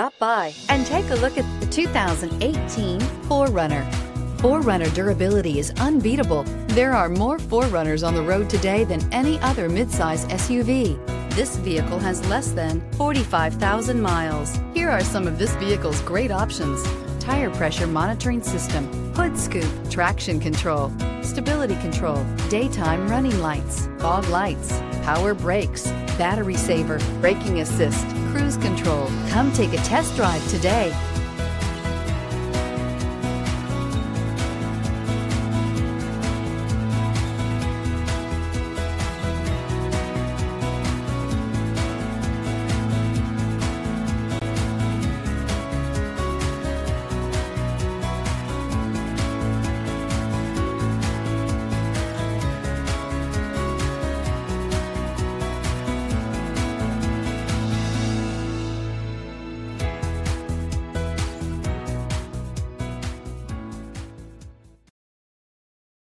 Stop by and take a look at the 2018 4Runner. 4Runner durability is unbeatable. There are more 4Runners on the road today than any other midsize SUV. This vehicle has less than 45,000 miles. Here are some of this vehicle's great options: tire pressure monitoring system, hood scoop, traction control, stability control, daytime running lights, fog lights, power brakes, battery saver, braking assist, cruise control. Come take a test drive today.